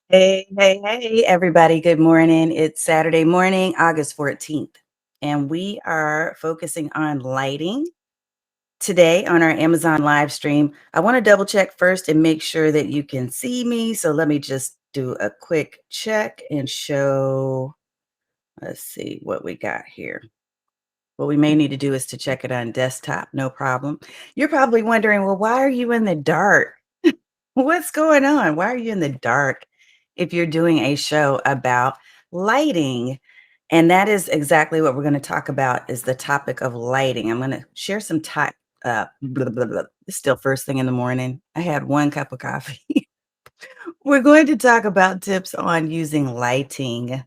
Hey, everybody. Good morning. It's Saturday morning, August 14th, and we are focusing on lighting today on our Amazon live stream. I want to double check first and make sure that you can see me. So let me just do a quick check and show. Let's see what we got here. What we may need to do is to check it on desktop. No problem. You're probably wondering, well, why are you in the dark? What's going on? Why are you in the dark if you're doing a show about lighting? And that is exactly what we're going to talk about is the topic of lighting. I'm going to share some blah, blah, blah. It's still first thing in the morning. I had one cup of coffee. We're going to talk about tips on using lighting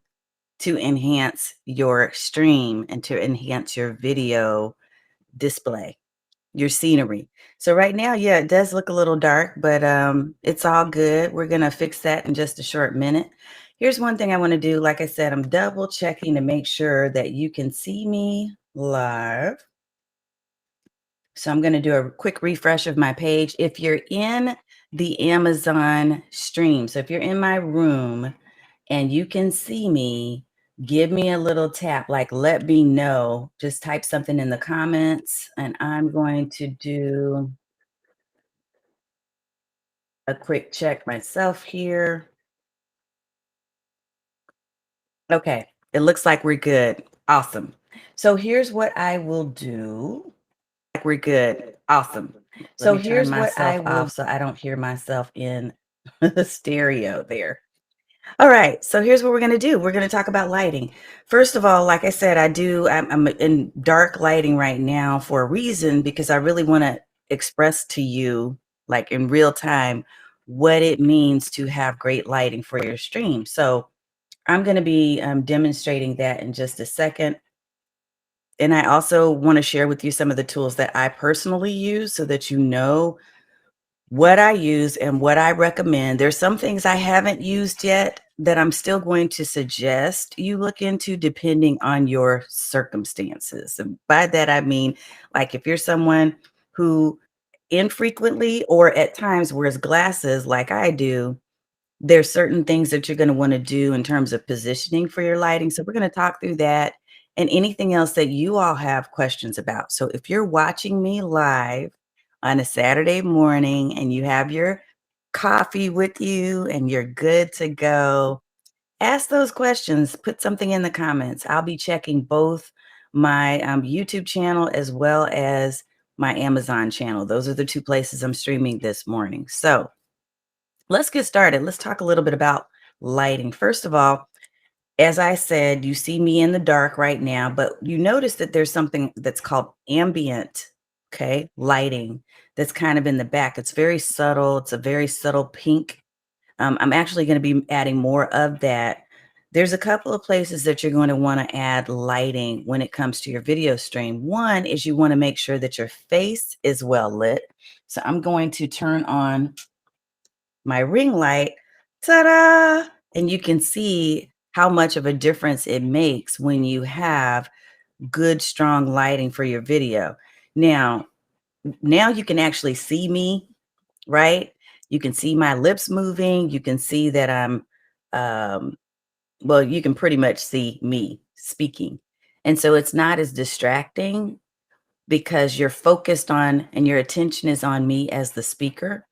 to enhance your stream and to enhance your video display, your scenery. So right now, yeah, it does look a little dark, but it's all good. We're going to fix that in just a short minute. Here's one thing I want to do. Like I said, I'm double checking to make sure that you can see me live. So I'm going to do a quick refresh of my page. If you're in the Amazon stream, so if you're in my room and you can see me, give me a little tap, like let me know. Just type something in the comments, and I'm going to do a quick check myself here. Okay, it looks like we're good. Awesome. So here's what I will do. We're good. Awesome. So here's what I will so I don't hear myself in the stereo there. All right, so here's what we're going to do. We're going to talk about lighting. First of all, like I said, I'm in dark lighting right now for a reason, because I really want to express to you, like in real time, what it means to have great lighting for your stream. So I'm going to be demonstrating that in just a second. And I also want to share with you some of the tools that I personally use so that you know what I use and what I recommend. There's some things I haven't used yet that I'm still going to suggest you look into depending on your circumstances. And by that, I mean, like if you're someone who infrequently or at times wears glasses like I do, there's certain things that you're going to want to do in terms of positioning for your lighting. So we're going to talk through that and anything else that you all have questions about. So if you're watching me live on a Saturday morning and you have your coffee with you and you're good to go, ask those questions. Put something in the comments. I'll be checking both my YouTube channel as well as my Amazon channel. Those are the two places I'm streaming this morning. So let's get started. Let's talk a little bit about lighting. First of all, as I said, you see me in the dark right now, but you notice that there's something that's called ambient, okay, lighting that's kind of in the back. It's very subtle. It's a very subtle pink. I'm actually going to be adding more of that. There's a couple of places that you're going to want to add lighting when it comes to your video stream. One is you want to make sure that your face is well lit. So I'm going to turn on my ring light, ta-da! And you can see how much of a difference it makes when you have good, strong lighting for your video. Now you can actually see me, right? You can see my lips moving. You can see that well, you can pretty much see me speaking. And so it's not as distracting because you're focused on and your attention is on me as the speaker.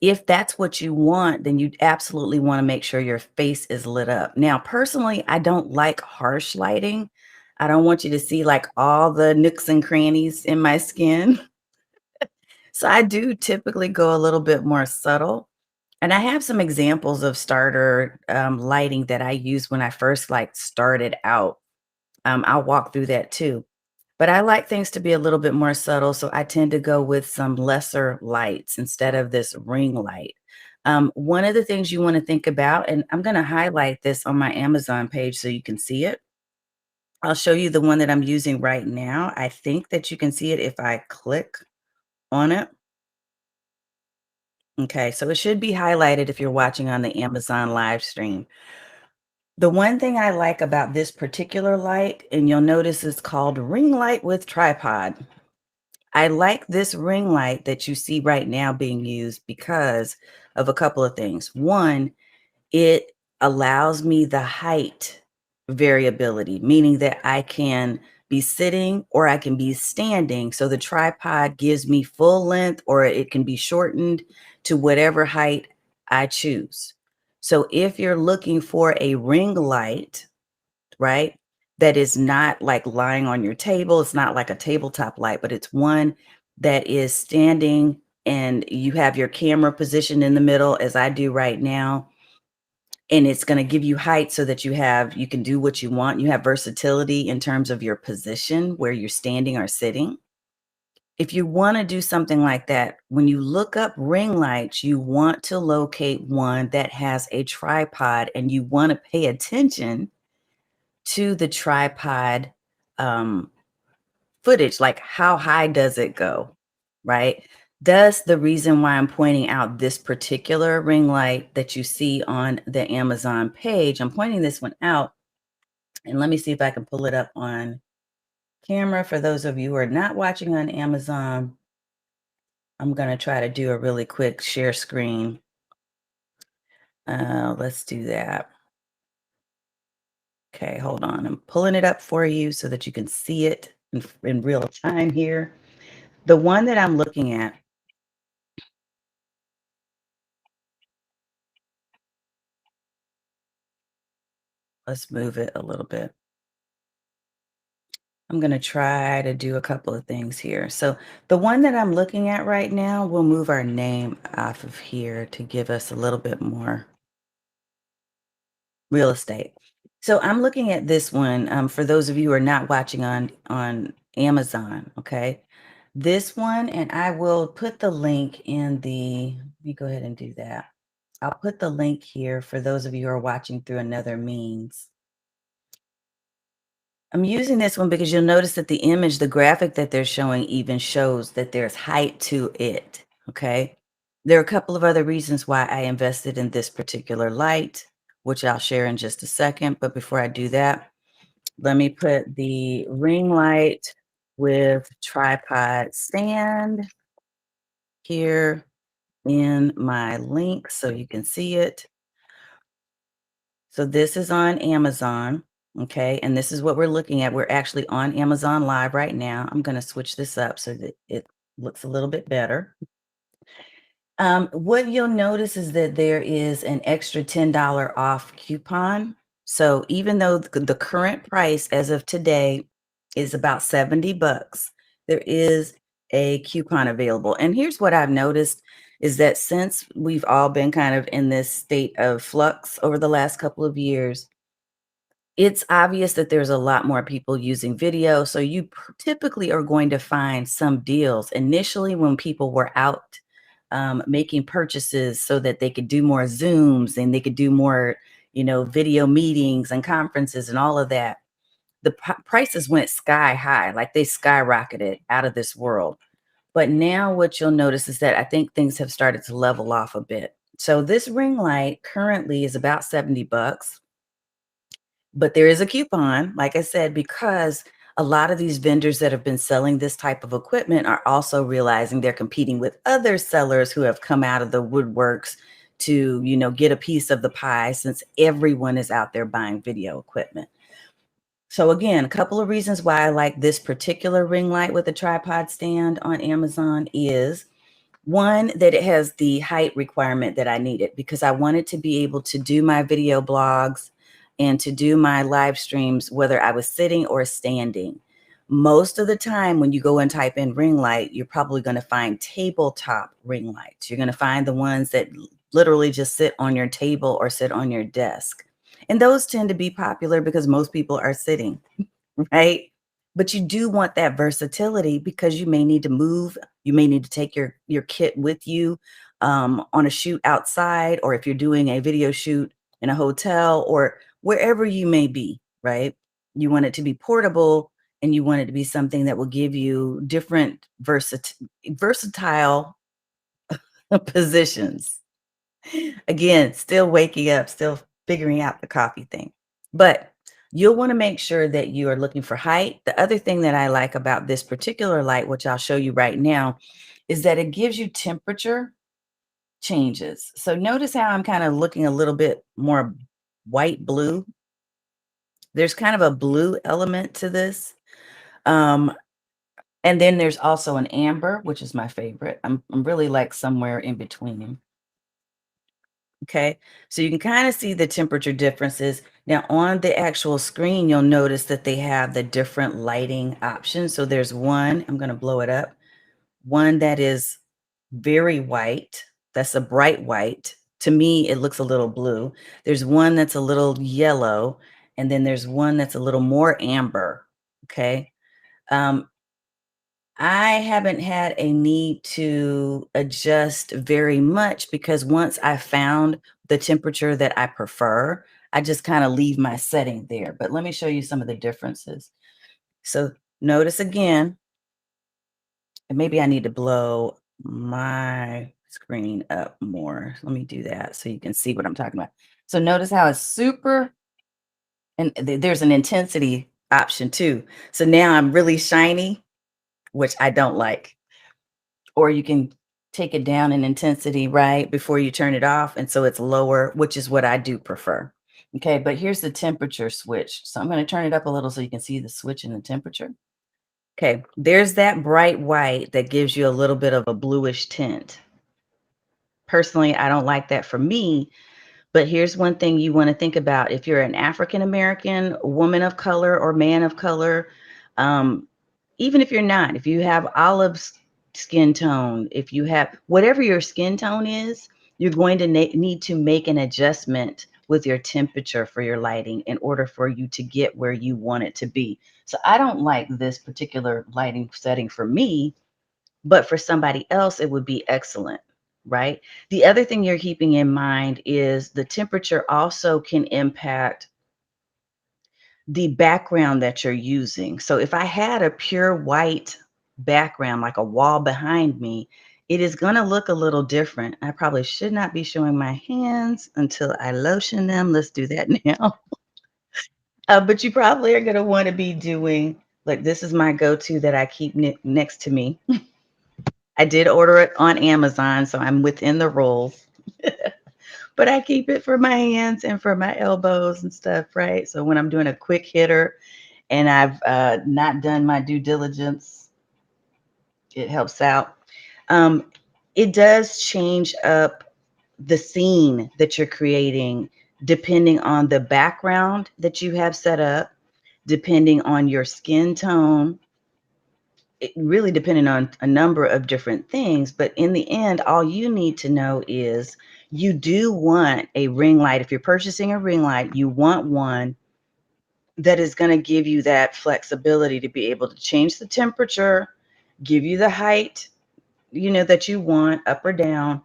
If that's what you want, then you absolutely want to make sure your face is lit up. Now, personally, I don't like harsh lighting. I don't want you to see like all the nooks and crannies in my skin. So I do typically go a little bit more subtle. And I have some examples of starter lighting that I used when I first like started out I'll walk through that too. But I like things to be a little bit more subtle, so I tend to go with some lesser lights instead of this ring light. One of the things you want to think about, and I'm going to highlight this on my Amazon page so you can see it. I'll show you the one that I'm using right now. I think that you can see it if I click on it. Okay, so it should be highlighted if you're watching on the Amazon live stream. The one thing I like about this particular light, and you'll notice it's called ring light with tripod. I like this ring light that you see right now being used because of a couple of things. One, it allows me the height variability, meaning that I can be sitting or I can be standing. So the tripod gives me full length or it can be shortened to whatever height I choose. So if you're looking for a ring light, right, that is not like lying on your table, it's not like a tabletop light, but it's one that is standing and you have your camera positioned in the middle as I do right now, and it's going to give you height so that you can do what you want. You have versatility in terms of your position where you're standing or sitting. If you want to do something like that, when you look up ring lights, you want to locate one that has a tripod and you want to pay attention to the tripod um, footage, like how high does it go, right? That's the reason why I'm pointing out this particular ring light that you see on the Amazon page. I'm pointing this one out, and let me see if I can pull it up on camera. For those of you who are not watching on Amazon, I'm going to try to do a really quick share screen. Let's do that. Okay, hold on. I'm pulling it up for you so that you can see it in real time here. The one that I'm looking at, let's move it a little bit. I'm going to try to do a couple of things here. So the one that I'm looking at right now, we'll move our name off of here to give us a little bit more real estate. So I'm looking at this one for those of you who are not watching on Amazon, okay? This one, and I will put the link in the, let me go ahead and do that. I'll put the link here for those of you who are watching through another means. I'm using this one because you'll notice that the image, the graphic that they're showing even shows that there's height to it, okay? There are a couple of other reasons why I invested in this particular light, which I'll share in just a second. But before I do that, let me put the ring light with tripod stand here in my link so you can see it. So this is on Amazon, okay? And this is what we're looking at. We're actually on Amazon Live right now. I'm going to switch this up so that it looks a little bit better. What you'll notice is that there is an extra $10 off coupon. So even though the current price as of today is about 70 bucks, there is a coupon available. And here's what I've noticed is that since we've all been kind of in this state of flux over the last couple of years, it's obvious that there's a lot more people using video. So you typically are going to find some deals. Initially, when people were out making purchases so that they could do more Zooms and they could do more, video meetings and conferences and all of that, the prices went sky high, like they skyrocketed out of this world. But now what you'll notice is that I think things have started to level off a bit. So this ring light currently is about 70 bucks. But there is a coupon, like I said, because a lot of these vendors that have been selling this type of equipment are also realizing they're competing with other sellers who have come out of the woodworks to, get a piece of the pie since everyone is out there buying video equipment. So again, a couple of reasons why I like this particular ring light with a tripod stand on Amazon is one, that it has the height requirement that I needed because I wanted to be able to do my video blogs and to do my live streams, whether I was sitting or standing. Most of the time, when you go and type in ring light, you're probably going to find tabletop ring lights. You're going to find the ones that literally just sit on your table or sit on your desk. And those tend to be popular because most people are sitting. right? But you do want that versatility because you may need to move. You may need to take your kit with you on a shoot outside, or if you're doing a video shoot in a hotel or wherever you may be, right? You want it to be portable and you want it to be something that will give you different versatile positions. Again, still waking up, still figuring out the coffee thing. But you'll want to make sure that you are looking for height. The other thing that I like about this particular light, which I'll show you right now, is that it gives you temperature changes. So notice how I'm kind of looking a little bit more white blue. There's kind of a blue element to this. And then there's also an amber, which is my favorite. I'm really like somewhere in between. Okay, so you can kind of see the temperature differences. Now on the actual screen, you'll notice that they have the different lighting options. So there's one, I'm going to blow it up, one that is very white. That's a bright white. To me, it looks a little blue. There's one that's a little yellow, and then there's one that's a little more amber. Okay. I haven't had a need to adjust very much because once I found the temperature that I prefer, I just kind of leave my setting there. But let me show you some of the differences. So notice again, and maybe I need to blow my screen up more. Let me do that so you can see what I'm talking about. So notice how it's super, and there's an intensity option too. So now I'm really shiny, which I don't like. Or you can take it down in intensity right before you turn it off. And so it's lower, which is what I do prefer. Okay, but here's the temperature switch. So I'm going to turn it up a little so you can see the switch in the temperature. Okay, there's that bright white that gives you a little bit of a bluish tint. Personally, I don't like that for me, but here's one thing you want to think about. If you're an African American, woman of color, or man of color, um, even if you're not, if you have olive skin tone, if you have whatever your skin tone is, you're going to need to make an adjustment with your temperature for your lighting in order for you to get where you want it to be. So I don't like this particular lighting setting for me, but for somebody else, it would be excellent, right? The other thing you're keeping in mind is the temperature also can impact the background that you're using. So if I had a pure white background, like a wall behind me, it is going to look a little different. I probably should not be showing my hands until I lotion them. Let's do that now. But you probably are going to want to be doing, like, this is my go-to that I keep next to me. I did order it on Amazon, so I'm within the rules. But I keep it for my hands and for my elbows and stuff, right? So when I'm doing a quick hitter and I've not done my due diligence, it helps out. It does change up the scene that you're creating depending on the background that you have set up, depending on your skin tone, it really depending on a number of different things. But in the end, all you need to know is you do want a ring light. If you're purchasing a ring light, you want one that is going to give you that flexibility to be able to change the temperature, give you the height, that you want up or down,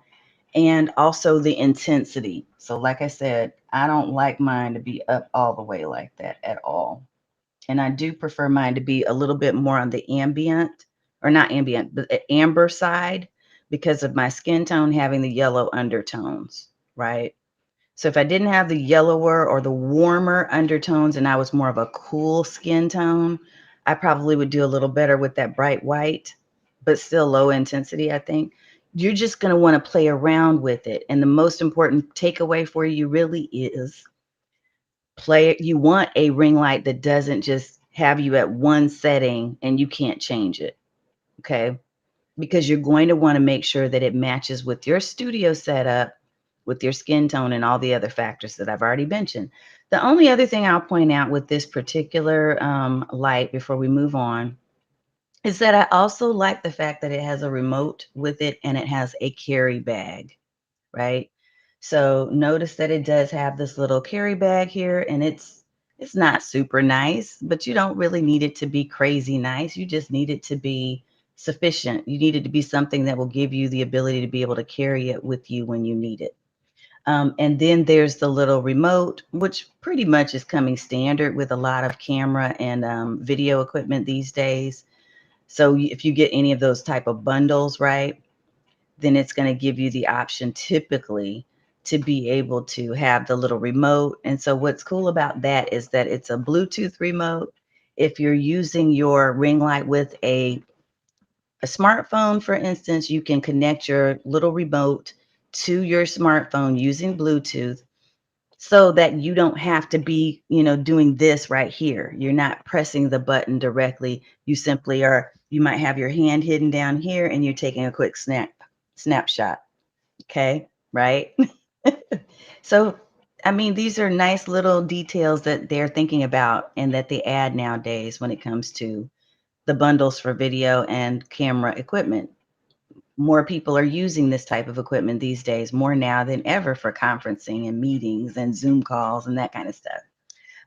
and also the intensity. So like I said, I don't like mine to be up all the way like that at all. And I do prefer mine to be a little bit more on the ambient, or not ambient, but the amber side because of my skin tone having the yellow undertones, right? So if I didn't have the yellower or the warmer undertones and I was more of a cool skin tone, I probably would do a little better with that bright white, but still low intensity, I think. You're just going to want to play around with it. And the most important takeaway for you really is you want a ring light that doesn't just have you at one setting and you can't change it. Okay. Because you're going to want to make sure that it matches with your studio setup, with your skin tone, and all the other factors that I've already mentioned. The only other thing I'll point out with this particular light before we move on is that I also like the fact that it has a remote with it and it has a carry bag, right? So notice that it does have this little carry bag here, and it's It's not super nice, but you don't really need it to be crazy nice. You just need it to be sufficient. You need it to be something that will give you the ability to be able to carry it with you when you need it. And then there's the little remote, which pretty much is coming standard with a lot of camera and video equipment these days. So if you get any of those type of bundles, right, then it's going to give you the option typically to be able to have the little remote. And so what's cool about that is that it's a Bluetooth remote. If you're using your ring light with a smartphone, for instance, you can connect your little remote to your smartphone using Bluetooth so that you don't have to be, doing this right here. You're not pressing the button directly. You simply are, you might have your hand hidden down here and you're taking a quick snapshot. Okay, right? So, I mean, these are nice little details that they're thinking about and that they add nowadays when it comes to the bundles for video and camera equipment. More people are using this type of equipment these days, more now than ever for conferencing and meetings and Zoom calls and that kind of stuff.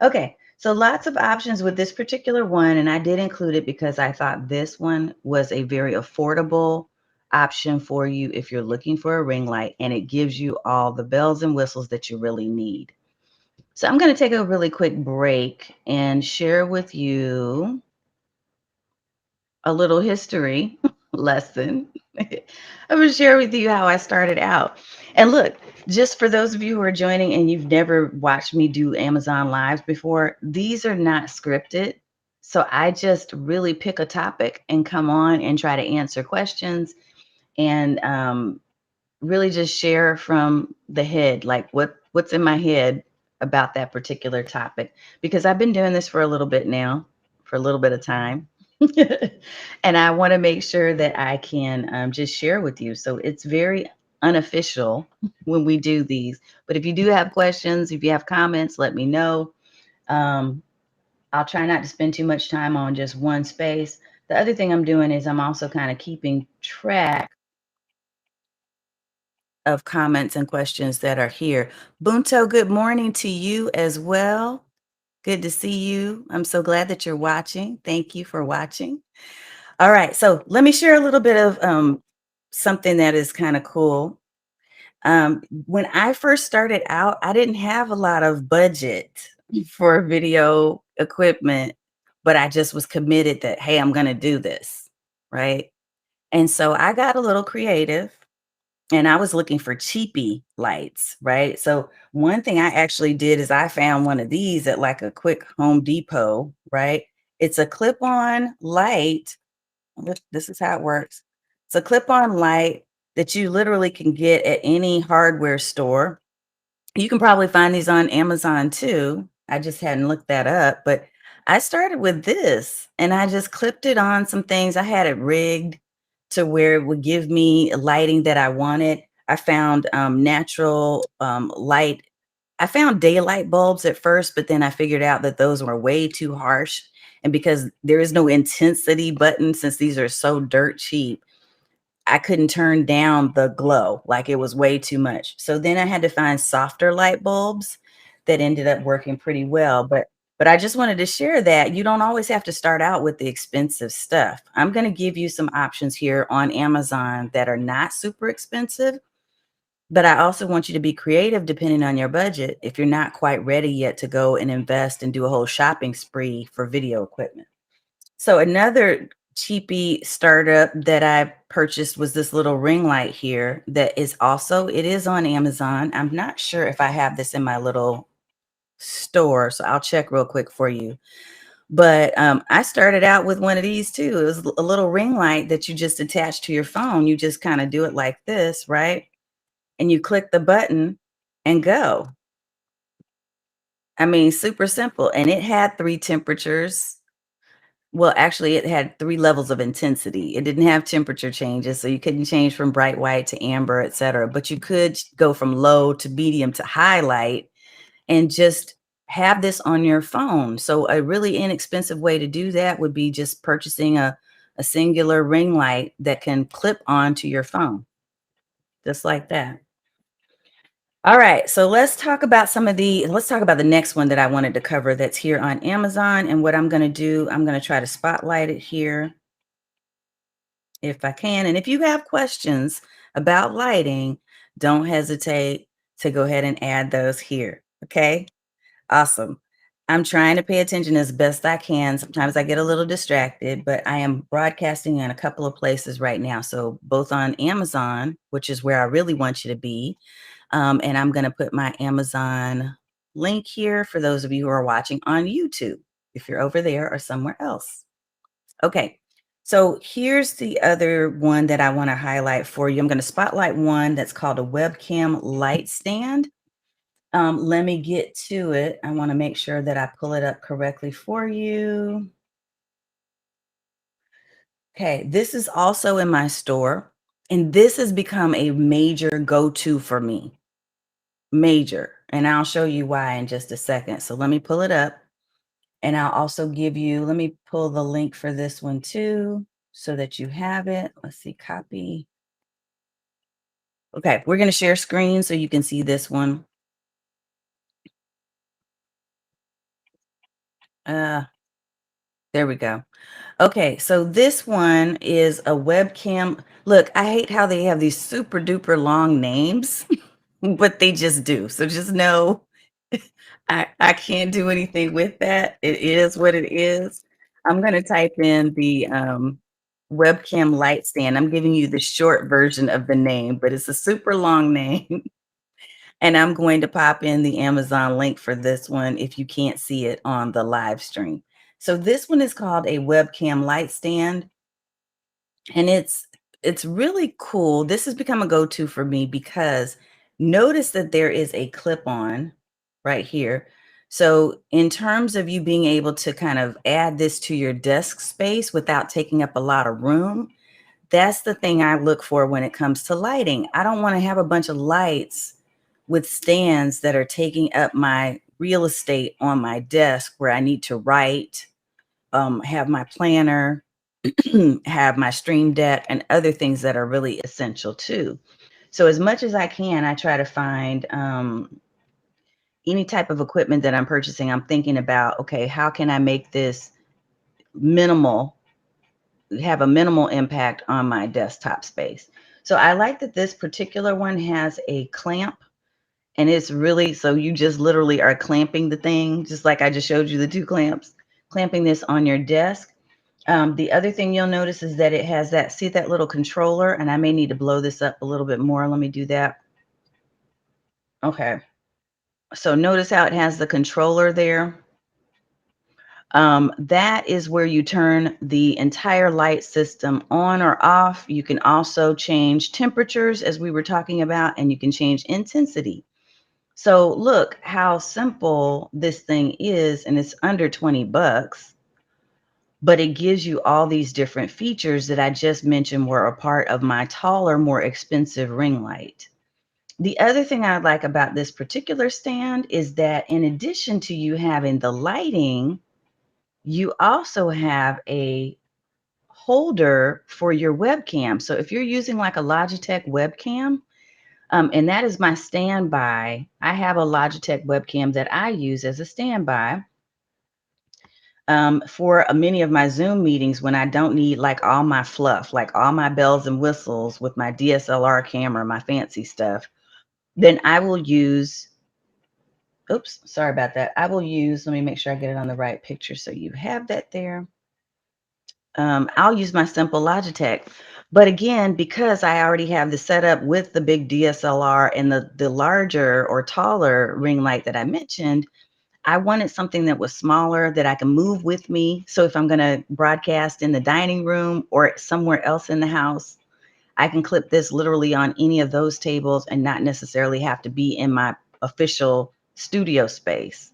Okay, so lots of options with this particular one, and I did include it because I thought this one was a very affordable option for you if you're looking for a ring light, and it gives you all the bells and whistles that you really need. So I'm going to take a really quick break and share with you a little history lesson. I'm going to share with you how I started out. And look, just for those of you who are joining and you've never watched me do Amazon Lives before, these are not scripted. So I just really pick a topic and come on and try to answer questions and really just share from the head, like what's in my head about that particular topic. Because I've been doing this for a little bit now, for a little bit of time. And I want to make sure that I can just share with you. So it's very unofficial when we do these. But if you do have questions, if you have comments, let me know. Um, I'll try not to spend too much time on just one space. The other thing I'm doing is I'm also kind of keeping track of comments and questions that are here. Bunto, good morning to you as well. Good to see you. I'm so glad that you're watching. Thank you for watching. All right, so let me share a little bit of something that is kind of cool. When I first started out, I didn't have a lot of budget for video equipment, but I just was committed that, hey, I'm going to do this, right? And so I got a little creative and I was looking for cheapy lights, right? So one thing I actually did is I found one of these at like a quick Home Depot, right? It's a clip-on light. This is how it works. It's a clip-on light that you literally can get at any hardware store. You can probably find these on Amazon too. I just hadn't looked that up, but I started with this and I just clipped it on some things. I had it rigged to where it would give me lighting that I wanted. I found natural light. I found daylight bulbs at first, but then I figured out that those were way too harsh. And because there is no intensity button, since these are so dirt cheap, I couldn't turn down the glow, like it was way too much. So then I had to find softer light bulbs that ended up working pretty well. But I just wanted to share that you don't always have to start out with the expensive stuff. I'm going to give you some options here on Amazon that are not super expensive, but I also want you to be creative depending on your budget if you're not quite ready yet to go and invest and do a whole shopping spree for video equipment. So another cheapy startup that I purchased was this little ring light here that is also, it is on Amazon. I'm not sure if I have this in my little store, so I'll check real quick for you. But I started out with one of these too. It was a little ring light that you just attach to your phone. You just kind of do it like this, right? And you click the button and go. I mean, super simple. And it had 3 temperatures. Well, actually, it had 3 levels of intensity. It didn't have temperature changes, so you couldn't change from bright white to amber, et cetera, but you could go from low to medium to highlight and just have this on your phone. So a really inexpensive way to do that would be just purchasing a singular ring light that can clip onto your phone, just like that. All right, so let's talk about the next one that I wanted to cover that's here on Amazon. And what I'm going to do, I'm going to try to spotlight it here if I can. And if you have questions about lighting, don't hesitate to go ahead and add those here. Okay, awesome. I'm trying to pay attention as best I can. Sometimes I get a little distracted, but I am broadcasting in a couple of places right now. So both on Amazon, which is where I really want you to be. And I'm going to put my Amazon link here for those of you who are watching on YouTube, if you're over there or somewhere else. Okay. So here's the other one that I want to highlight for you. I'm going to spotlight one that's called a webcam light stand. Let me get to it. I want to make sure that I pull it up correctly for you. Okay, this is also in my store, and this has become a major go-to for me. Major, and I'll show you why in just a second. So let me pull it up, and I'll also give you, let me pull the link for this one too, so that you have it. Let's see, copy. Okay, we're going to share screen so you can see this one. There we go. Okay, so this one is a webcam. Look, I hate how they have these super duper long names, but they just do. So just know I can't do anything with that. It is what it is. I'm going to type in the webcam light stand. I'm giving you the short version of the name, but it's a super long name. And I'm going to pop in the Amazon link for this one if you can't see it on the live stream. So this one is called a webcam light stand, and it's really cool. This has become a go-to for me because notice that there is a clip-on right here. So in terms of you being able to kind of add this to your desk space without taking up a lot of room, that's the thing I look for when it comes to lighting. I don't want to have a bunch of lights with stands that are taking up my real estate on my desk where I need to write, have my planner, have my stream deck, and other things that are really essential too. So as much as I can, I try to find any type of equipment that I'm purchasing. I'm thinking about, okay, how can I make this minimal, have a minimal impact on my desktop space? So I like that this particular one has a clamp, and it's really, so you just literally are clamping the thing, just like I just showed you the two clamps, clamping this on your desk. The other thing you'll notice is that it has that, see that little controller, and I may need to blow this up a little bit more. Let me do that. Okay. So notice how it has the controller there. That is where you turn the entire light system on or off. You can also change temperatures, as we were talking about, and you can change intensity. So look how simple this thing is, and it's under 20 bucks, but it gives you all these different features that I just mentioned were a part of my taller, more expensive ring light. The other thing I like about this particular stand is that in addition to you having the lighting, you also have a holder for your webcam. So if you're using like a Logitech webcam, and that is my standby. I have a Logitech webcam that I use as a standby for many of my Zoom meetings when I don't need like all my fluff, like all my bells and whistles with my DSLR camera, my fancy stuff. Then I will use, oops, sorry about that. I will use, let me make sure I get it on the right picture so you have that there. I'll use my simple Logitech. But again, because I already have the setup with the big DSLR and the larger or taller ring light that I mentioned, I wanted something that was smaller that I can move with me. So if I'm going to broadcast in the dining room or somewhere else in the house, I can clip this literally on any of those tables and not necessarily have to be in my official studio space.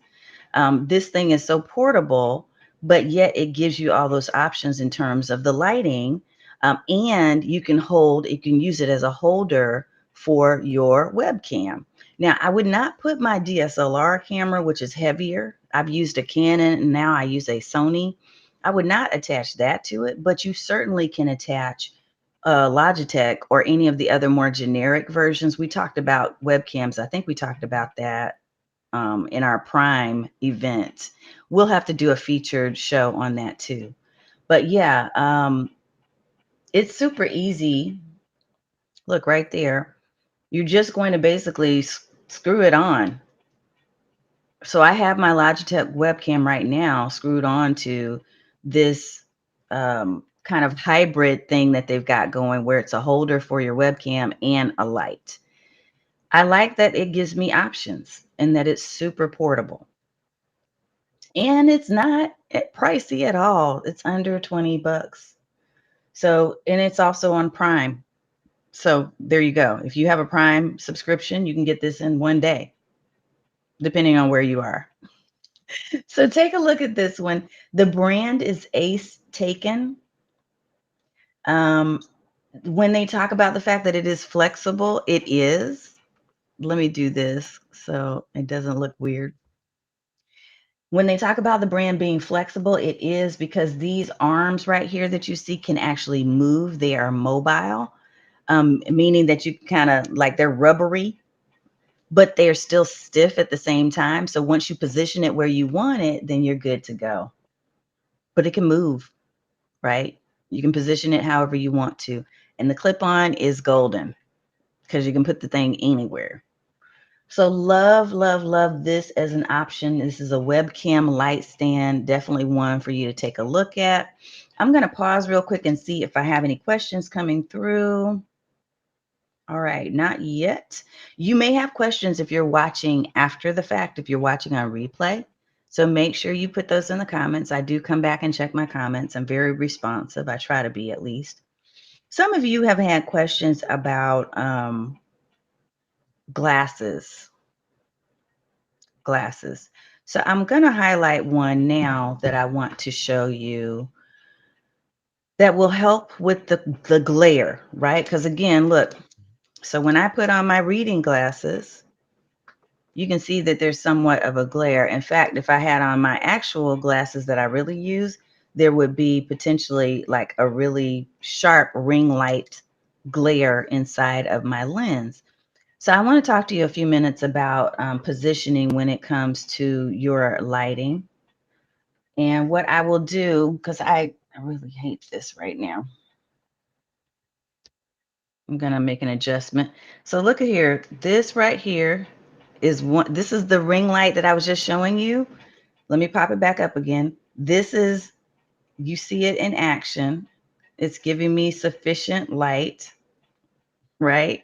This thing is so portable, but yet it gives you all those options in terms of the lighting. And you can use it as a holder for your webcam. Now, I would not put my DSLR camera, which is heavier. I've used a Canon and now I use a Sony. I would not attach that to it, but you certainly can attach Logitech or any of the other more generic versions. We talked about webcams. I think we talked about that in our Prime event. We'll have to do a featured show on that too. But yeah, it's super easy. Look right there. You're just going to basically screw it on. So I have my Logitech webcam right now screwed on to this kind of hybrid thing that they've got going where it's a holder for your webcam and a light. I like that it gives me options and that it's super portable. And it's not pricey at all. It's under 20 bucks. So, and it's also on Prime. So there you go. If you have a Prime subscription, you can get this in one day, depending on where you are. So take a look at this one. The brand is Ace Taken. Um, when they talk about the fact that it is flexible, it is. Let me do this so it doesn't look weird. When they talk about the brand being flexible, it is because these arms right here that you see can actually move. They are mobile, meaning that you kind of like they're rubbery, but they're still stiff at the same time. So once you position it where you want it, then you're good to go. But it can move, right? You can position it however you want to. And the clip-on is golden because you can put the thing anywhere. So love, love, love this as an option. This is a webcam light stand, definitely one for you to take a look at. I'm going to pause real quick and see if I have any questions coming through. All right, not yet. You may have questions if you're watching after the fact, if you're watching on replay. So make sure you put those in the comments. I do come back and check my comments. I'm very responsive. I try to be at least. Some of you have had questions about glasses. So I'm going to highlight one now that I want to show you that will help with the glare, right? Because again, look, so when I put on my reading glasses, you can see that there's somewhat of a glare. In fact, if I had on my actual glasses that I really use, there would be potentially like a really sharp ring light glare inside of my lens. So I want to talk to you a few minutes about positioning when it comes to your lighting. And what I will do, because I really hate this right now. I'm going to make an adjustment. So look at here. This right here is one. This is the ring light that I was just showing you. Let me pop it back up again. This is, you see it in action. It's giving me sufficient light, right?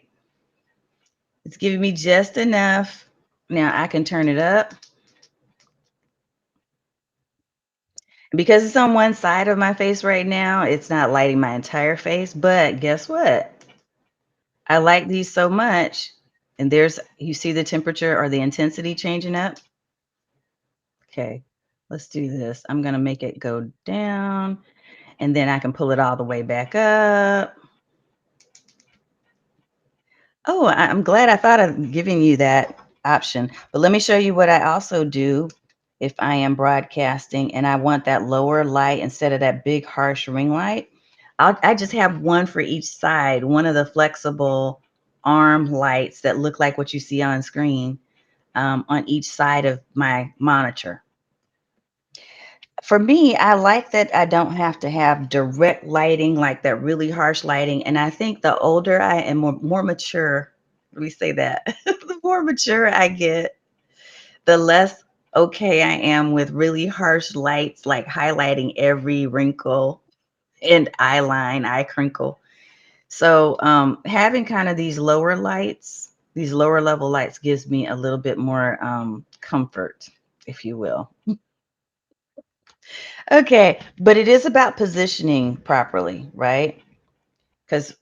It's giving me just enough. Now I can turn it up. Because it's on one side of my face right now, it's not lighting my entire face. But guess what? I like these so much. And there's, you see the temperature or the intensity changing up? Okay, let's do this. I'm going to make it go down and then I can pull it all the way back up. Oh, I'm glad I thought of giving you that option. But let me show you what I also do if I am broadcasting and I want that lower light instead of that big harsh ring light. I just have one for each side, one of the flexible arm lights that look like what you see on screen on each side of my monitor. For me, I like that I don't have to have direct lighting, like that really harsh lighting. And I think the older I am, more mature, let me say that, the more mature I get, the less okay I am with really harsh lights, like highlighting every wrinkle and eye line, eye crinkle. So having kind of these lower lights, these lower level lights gives me a little bit more comfort, if you will. Okay, but it is about positioning properly, right? Because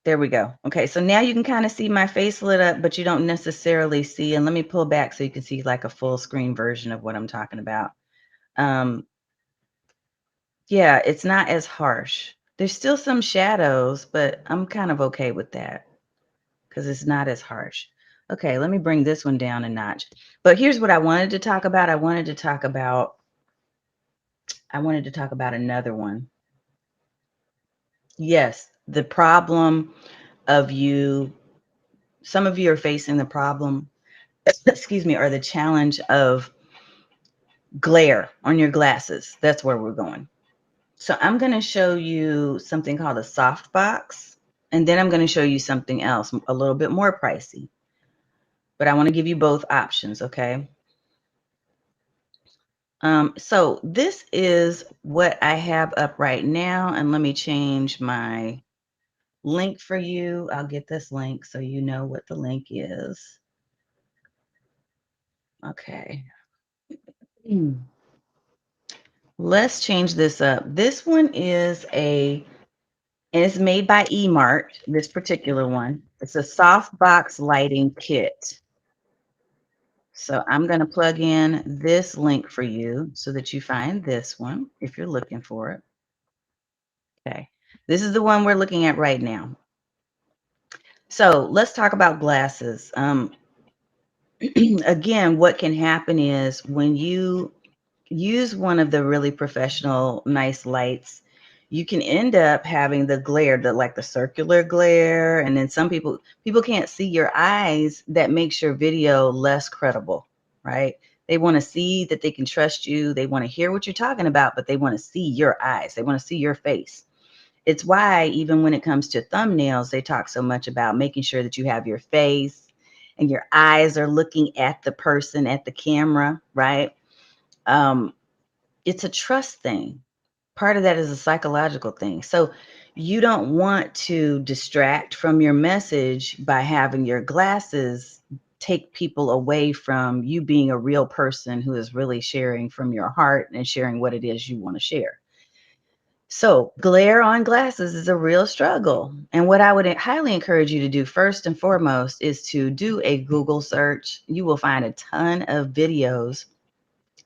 there we go. Okay, so now you can kind of see my face lit up, but you don't necessarily see, and let me pull back so you can see like a full screen version of what I'm talking about. Yeah, it's not as harsh. There's still some shadows, but I'm kind of okay with that because it's not as harsh. Okay, let me bring this one down a notch. But here's what I wanted to talk about. I wanted to talk about another one. Yes. the problem of you, some of you are facing the problem, excuse me, or the challenge of glare on your glasses. That's where we're going. So I'm going to show you something called a softbox, and then I'm going to show you something else a little bit more pricey. But I want to give you both options, okay? So this is what I have up right now, and let me change my link for you. I'll get this link so you know what the link is. Okay. Let's change this up. This one is and it's made by eMart, this particular one. It's a softbox lighting kit. So I'm going to plug in this link for you so that you find this one if you're looking for it. Okay. This is the one we're looking at right now. So let's talk about glasses. Again, what can happen is when you use one of the really professional, nice lights, you can end up having the glare, like the circular glare. And then some people can't see your eyes. That makes your video less credible, right? They want to see that they can trust you. They want to hear what you're talking about, but they want to see your eyes. They want to see your face. It's why even when it comes to thumbnails, they talk so much about making sure that you have your face and your eyes are looking at the person, at the camera, right? It's a trust thing. Part of that is a psychological thing. So you don't want to distract from your message by having your glasses take people away from you being a real person who is really sharing from your heart and sharing what it is you want to share. So glare on glasses is a real struggle. And what I would highly encourage you to do first and foremost is to do a Google search. You will find a ton of videos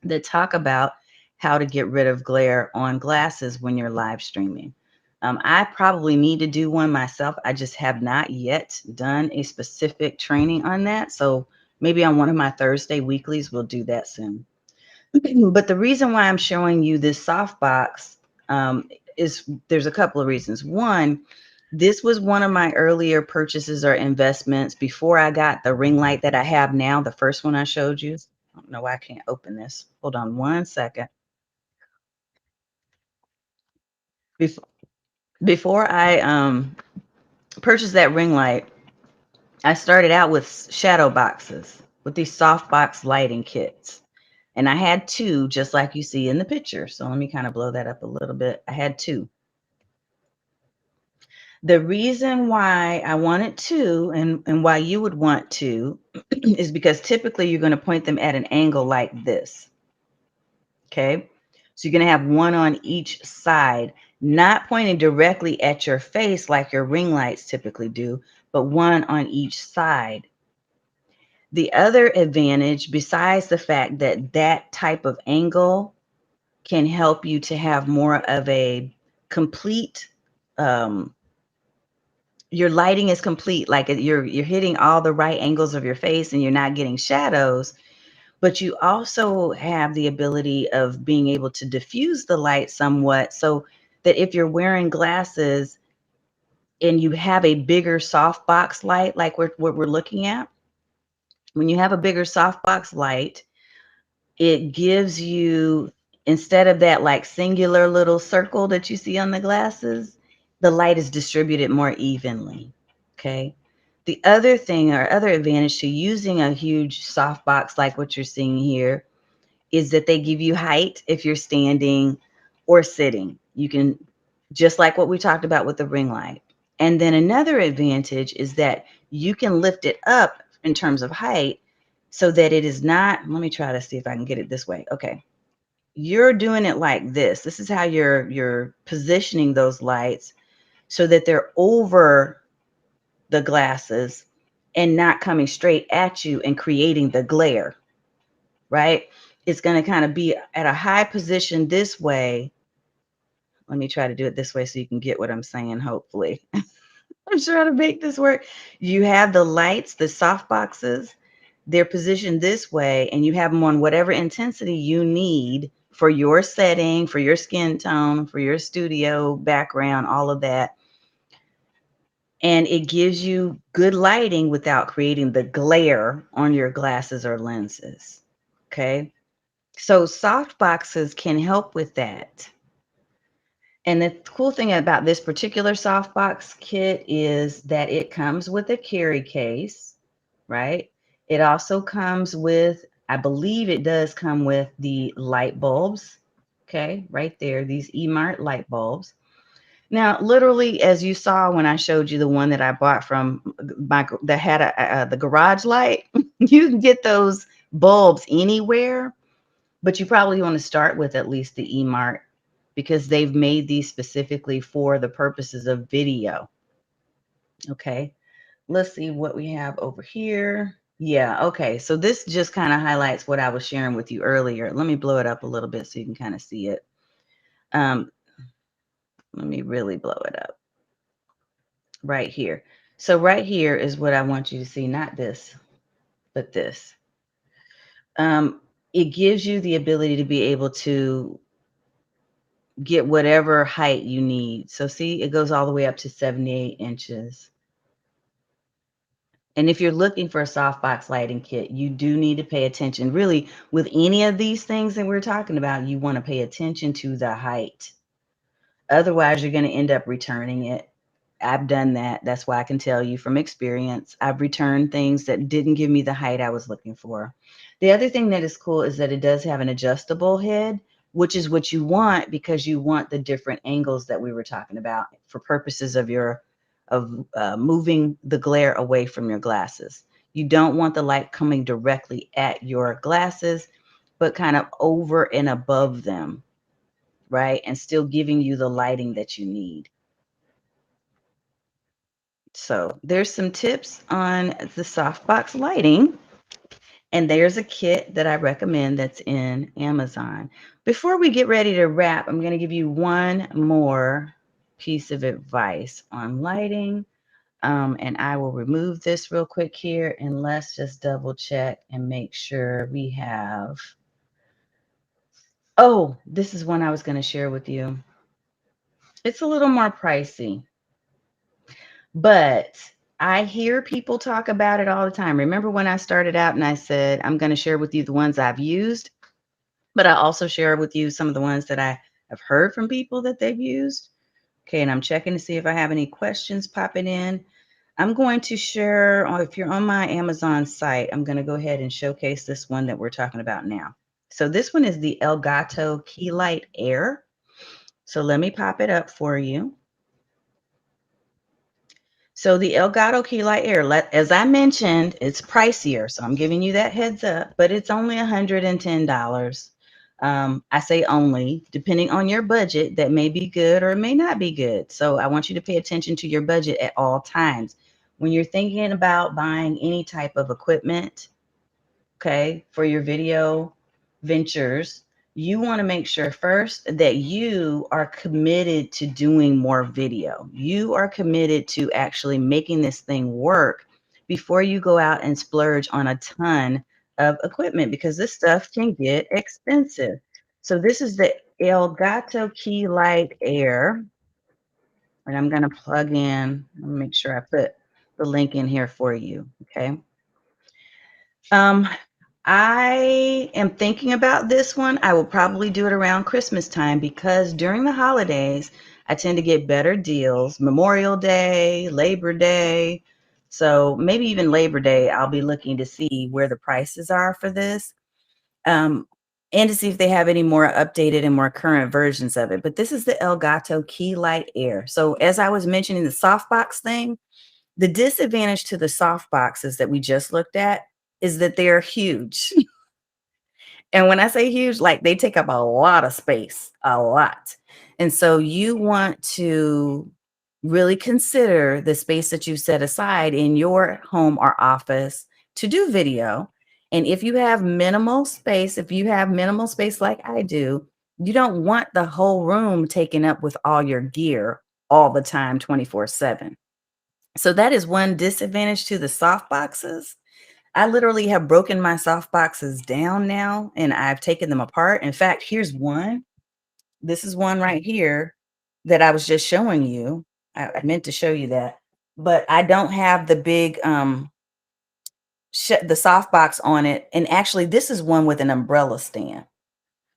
that talk about how to get rid of glare on glasses when you're live streaming. I probably need to do one myself. I just have not yet done a specific training on that. So maybe on one of my Thursday weeklies, we'll do that soon. But the reason why I'm showing you this softbox is there's a couple of reasons. One, this was one of my earlier purchases or investments before I got the ring light that I have now, the first one I showed you. I don't know why I can't open this. Hold on one second. Before I purchased that ring light, I started out with shadow boxes, with these softbox lighting kits. And I had two, just like you see in the picture. So let me kind of blow that up a little bit. I had two. The reason why I wanted two and why you would want two is because typically you're going to point them at an angle like this. Okay. So you're going to have one on each side, not pointing directly at your face like your ring lights typically do, but one on each side. The other advantage, besides the fact that that type of angle can help you to have more of a complete, your lighting is complete, like you're hitting all the right angles of your face and you're not getting shadows, but you also have the ability of being able to diffuse the light somewhat so that if you're wearing glasses and you have a bigger softbox light, like what we're looking at, when you have a bigger softbox light, it gives you, instead of that like singular little circle that you see on the glasses, the light is distributed more evenly. Okay. The other thing or other advantage to using a huge softbox like what you're seeing here is that they give you height if you're standing or sitting. You can, just like what we talked about with the ring light. And then another advantage is that you can lift it up in terms of height so that it is not, let me try to see if I can get it this way. Okay. You're doing it like this. This is how you're positioning those lights so that they're over the glasses and not coming straight at you and creating the glare, right? It's going to kind of be at a high position this way. Let me try to do it this way so you can get what I'm saying, hopefully. I'm trying to make this work. You have the lights, the soft boxes, they're positioned this way, and you have them on whatever intensity you need for your setting, for your skin tone, for your studio background, all of that. and it gives you good lighting without creating the glare on your glasses or lenses. Okay. So soft boxes can help with that. And the cool thing about this particular softbox kit is that it comes with a carry case, right? It also comes with, I believe it does come with the light bulbs. Okay, right there, these eMart light bulbs. Now, literally, as you saw when I showed you the one that I bought from that had the garage light, you can get those bulbs anywhere, but you probably want to start with at least the eMart because they've made these specifically for the purposes of video. Okay, let's see what we have over here. Yeah, okay, so this just kind of highlights what I was sharing with you earlier. Let me blow it up a little bit so you can kind of see it. Let me really blow it up right here. So right here is what I want you to see, not this, but this. It gives you the ability to be able to get whatever height you need. So see, it goes all the way up to 78 inches. And if you're looking for a softbox lighting kit, you do need to pay attention. Really, with any of these things that we're talking about, you want to pay attention to the height. Otherwise, you're going to end up returning it. I've done that. That's why I can tell you from experience. I've returned things that didn't give me the height I was looking for. The other thing that is cool is that it does have an adjustable head, which is what you want because you want the different angles that we were talking about for purposes of moving the glare away from your glasses. You don't want the light coming directly at your glasses, but kind of over and above them, right? And still giving you the lighting that you need. So there's some tips on the softbox lighting. And there's a kit that I recommend that's in Amazon. Before we get ready to wrap, I'm going to give you one more piece of advice on lighting. And I will remove this real quick here and let's just double check and make sure we have. Oh, this is one I was going to share with you. It's a little more pricey, but I hear people talk about it all the time. Remember when I started out and I said, I'm going to share with you the ones I've used, but I also share with you some of the ones that I have heard from people that they've used. Okay, and I'm checking to see if I have any questions popping in. I'm going to share, if you're on my Amazon site, I'm going to go ahead and showcase this one that we're talking about now. So this one is the Elgato Key Light Air. So let me pop it up for you. So the Elgato Key Light Air, as I mentioned, it's pricier. So I'm giving you that heads up, but it's only $110. I say only, depending on your budget, that may be good or it may not be good. So I want you to pay attention to your budget at all times. When you're thinking about buying any type of equipment, okay, for your video ventures, you want to make sure first that you are committed to doing more video. You are committed to actually making this thing work before you go out and splurge on a ton of equipment because this stuff can get expensive. So this is the Elgato Key Light Air, and I'm going to plug in. Let me make sure I put the link in here for you. Okay. I am thinking about this one. I will probably do it around Christmas time because during the holidays, I tend to get better deals. Memorial Day, Labor Day. So maybe even Labor Day, I'll be looking to see where the prices are for this. And to see if they have any more updated and more current versions of it. But this is the Elgato Key Light Air. So as I was mentioning the softbox thing, the disadvantage to the soft boxes that we just looked at is that they're huge. And when I say huge, like they take up a lot of space, a lot. And so you want to really consider the space that you've set aside in your home or office to do video. And if you have minimal space, if you have minimal space like I do, you don't want the whole room taken up with all your gear all the time, 24/7. So that is one disadvantage to the soft boxes. I literally have broken my soft boxes down now and I've taken them apart. In fact, here's one. This is one right here that I was just showing you. I meant to show you that. but I don't have the big the softbox on it. And actually, this is one with an umbrella stand.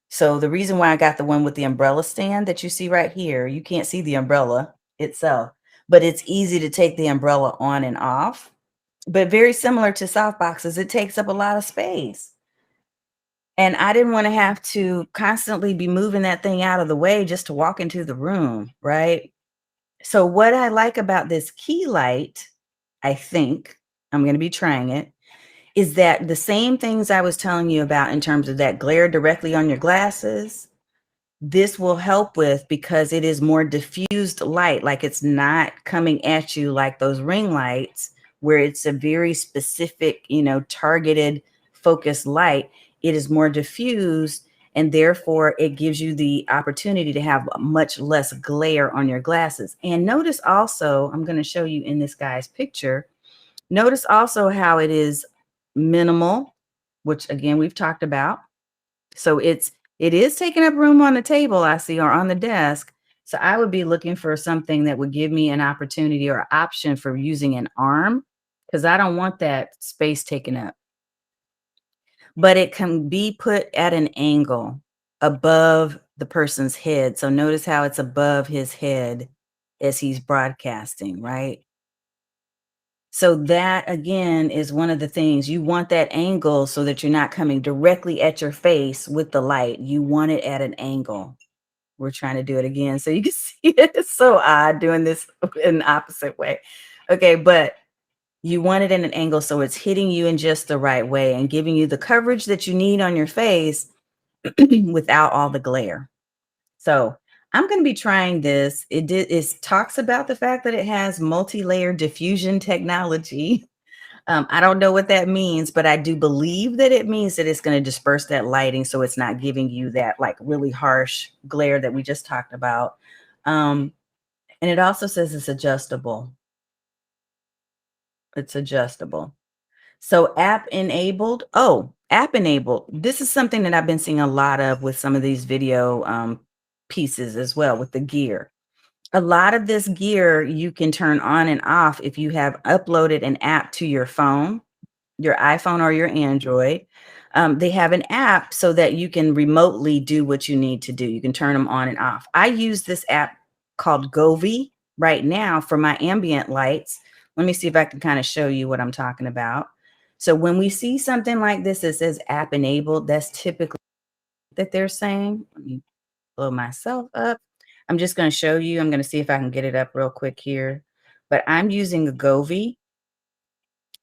So the reason why I got the one with the umbrella stand that you see right here, you can't see the umbrella itself, but it's easy to take the umbrella on and off. But very similar to softboxes, it takes up a lot of space. And I didn't want to have to constantly be moving that thing out of the way just to walk into the room, right? So what I like about this key light, I think, I'm going to be trying it, is that the same things I was telling you about in terms of that glare directly on your glasses, this will help with, because it is more diffused light. Like, it's not coming at you like those ring lights where it's a very specific, targeted focused light. It is more diffused, and therefore it gives you the opportunity to have much less glare on your glasses. And notice also, I'm going to show you in this guy's picture, notice also how it is minimal, which again we've talked about. So it is taking up room on the table, I see, or on the desk. So I would be looking for something that would give me an opportunity or option for using an arm, because I don't want that space taken up. But it can be put at an angle above the person's head. So notice how it's above his head as he's broadcasting, right? So that, again, is one of the things. You want that angle so that you're not coming directly at your face with the light. You want it at an angle. We're trying to do it again so you can see it. It's so odd doing this in the opposite way. Okay, but you want it in an angle so it's hitting you in just the right way and giving you the coverage that you need on your face without all the glare. So I'm going to be trying this. It talks about the fact that it has multi-layer diffusion technology. I don't know what that means, but I do believe that it means that it's going to disperse that lighting so it's not giving you that like really harsh glare that we just talked about. And it also says it's adjustable. It's adjustable. So app enabled. Oh, app enabled. This is something that I've been seeing a lot of with some of these video pieces as well with the gear. A lot of this gear you can turn on and off if you have uploaded an app to your phone, your iPhone or your Android. They have an app so that you can remotely do what you need to do. You can turn them on and off. I use this app called Govee right now for my ambient lights. Let me see if I can kind of show you what I'm talking about. So when we see something like this that says app enabled, that's typically that they're saying. Let me blow myself up. I'm just going to show you. I'm going to see if I can get it up real quick here. But I'm using a Govee.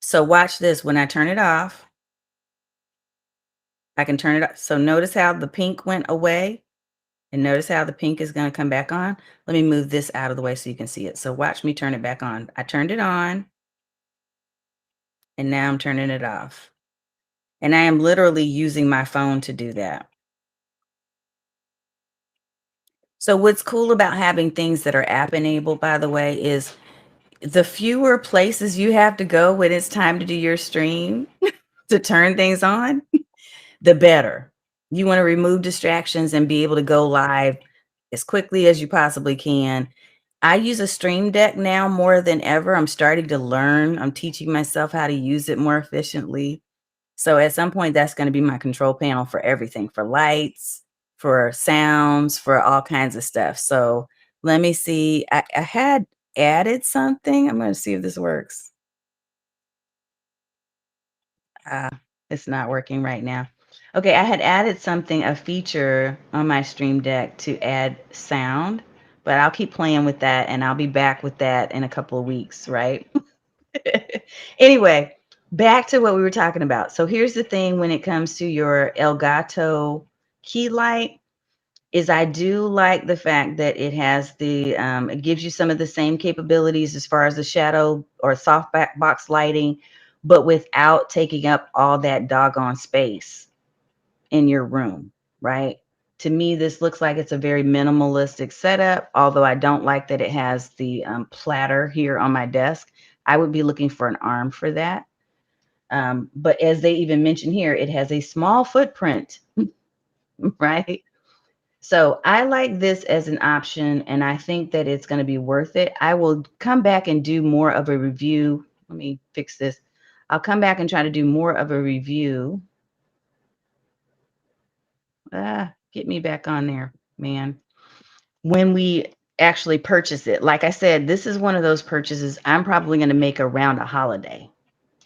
So watch this. When I turn it off, I can turn it up. So notice how the pink went away, and notice how the pink is going to come back on. Let me move this out of the way so you can see it. So watch me turn it back on. I turned it on, and now I'm turning it off. And I am literally using my phone to do that. So what's cool about having things that are app enabled, by the way, is the fewer places you have to go when it's time to do your stream to turn things on, the better. You want to remove distractions and be able to go live as quickly as you possibly can. I use a Stream Deck now more than ever. I'm starting to learn. I'm teaching myself how to use it more efficiently. So at some point, that's going to be my control panel for everything, for lights, for sounds, for all kinds of stuff. So let me see. I had added something. I'm going to see if this works. It's not working right now. Okay, I had added something, a feature on my Stream Deck to add sound, but I'll keep playing with that and I'll be back with that in a couple of weeks, right? Anyway, back to what we were talking about. So here's the thing when it comes to your Elgato Key Light is I do like the fact that it has it gives you some of the same capabilities as far as the shadow or soft box lighting, but without taking up all that doggone space in your room, right? To me, this looks like it's a very minimalistic setup, although I don't like that it has the platter here on my desk. I would be looking for an arm for that. But as they even mention here, it has a small footprint, right? So I like this as an option, and I think that it's going to be worth it. I will come back and do more of a review. Let me fix this. I'll come back and try to do more of a review. Get me back on there, man. When we actually purchase it, like I said, this is one of those purchases I'm probably going to make around a holiday.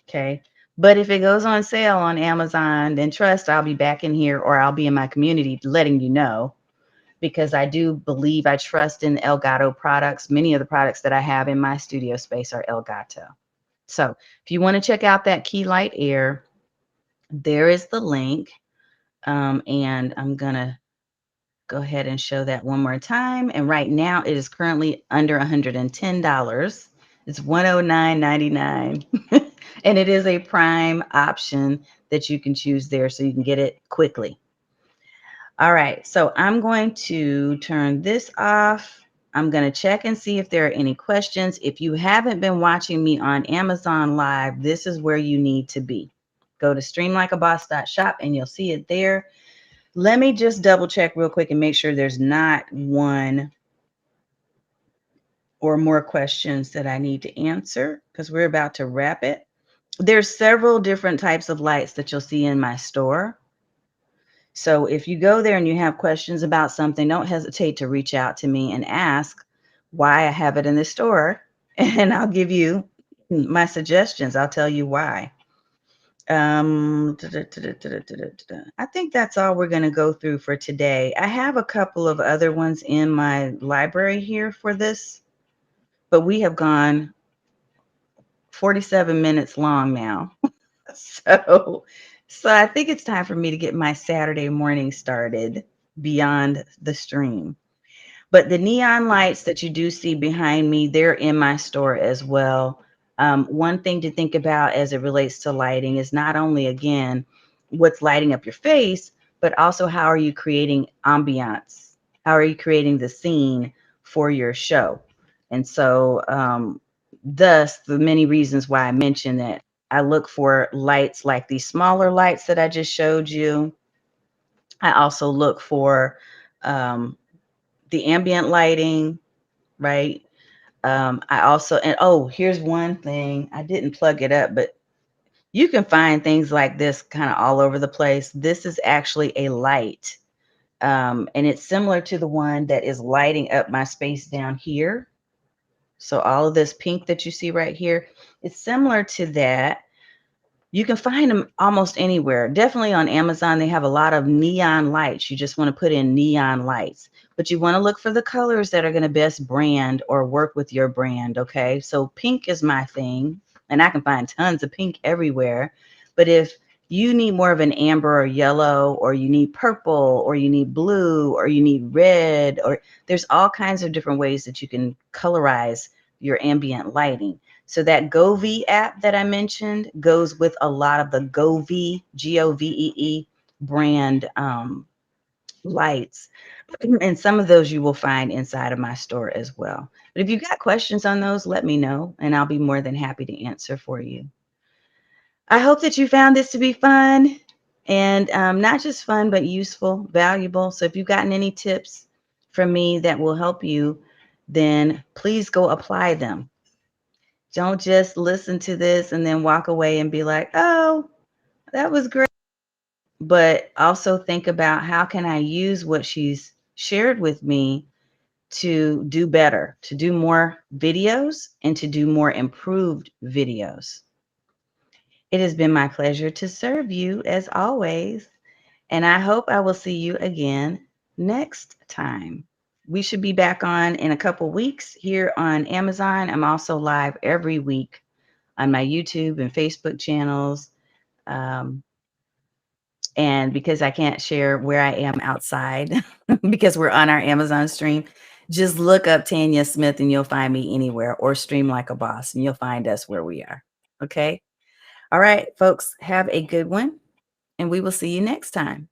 Okay. But if it goes on sale on Amazon, then trust I'll be back in here, or I'll be in my community letting you know, because I do believe, I trust in Elgato products. Many of the products that I have in my studio space are Elgato. So if you want to check out that Key Light Air, there is the link. And I'm going to go ahead and show that one more time. And right now it is currently under $110. It's $109.99. And it is a prime option that you can choose there, so you can get it quickly. All right, so I'm going to turn this off. I'm going to check and see if there are any questions. If you haven't been watching me on Amazon Live, this is where you need to be. Go to streamlikeaboss.shop and you'll see it there. Let me just double check real quick and make sure there's not one or more questions that I need to answer, because we're about to wrap it. There's several different types of lights that you'll see in my store. So if you go there and you have questions about something, don't hesitate to reach out to me and ask why I have it in the store, and I'll give you my suggestions. I'll tell you why. I think that's all we're going to go through for today. I have a couple of other ones in my library here for this, but we have gone 47 minutes long now. So I think it's time for me to get my Saturday morning started beyond the stream. But the neon lights that you do see behind me, they're in my store as well. One thing to think about as it relates to lighting is not only, again, what's lighting up your face, but also how are you creating ambiance? How are you creating the scene for your show? And so, thus, the many reasons why I mentioned that I look for lights like these smaller lights that I just showed you. I also look for the ambient lighting, right? I also, and oh, here's one thing. I didn't plug it up, but you can find things like this kind of all over the place. This is actually a light. And it's similar to the one that is lighting up my space down here. So all of this pink that you see right here, it's similar to that. You can find them almost anywhere. Definitely on Amazon, they have a lot of neon lights. You just want to put in neon lights, but you want to look for the colors that are going to best brand or work with your brand, okay? So pink is my thing, and I can find tons of pink everywhere. But if you need more of an amber or yellow, or you need purple, or you need blue, or you need red, or there's all kinds of different ways that you can colorize your ambient lighting. So that Govee app that I mentioned goes with a lot of the Govee, Govee brand lights. And some of those you will find inside of my store as well. But if you've got questions on those, let me know, and I'll be more than happy to answer for you. I hope that you found this to be fun, and not just fun, but useful, valuable. So if you've gotten any tips from me that will help you, then please go apply them. Don't just listen to this and then walk away and be like, oh, that was great. But also think about, how can I use what she's shared with me to do better, to do more videos, and to do more improved videos. It has been my pleasure to serve you as always, and I hope I will see you again next time. We should be back on in a couple weeks here on Amazon. I'm also live every week on my YouTube and Facebook channels. And because I can't share where I am outside because we're on our Amazon stream, just look up Tanya Smith and you'll find me anywhere, or Stream Like a Boss and you'll find us where we are. Okay. All right, folks, have a good one, and we will see you next time.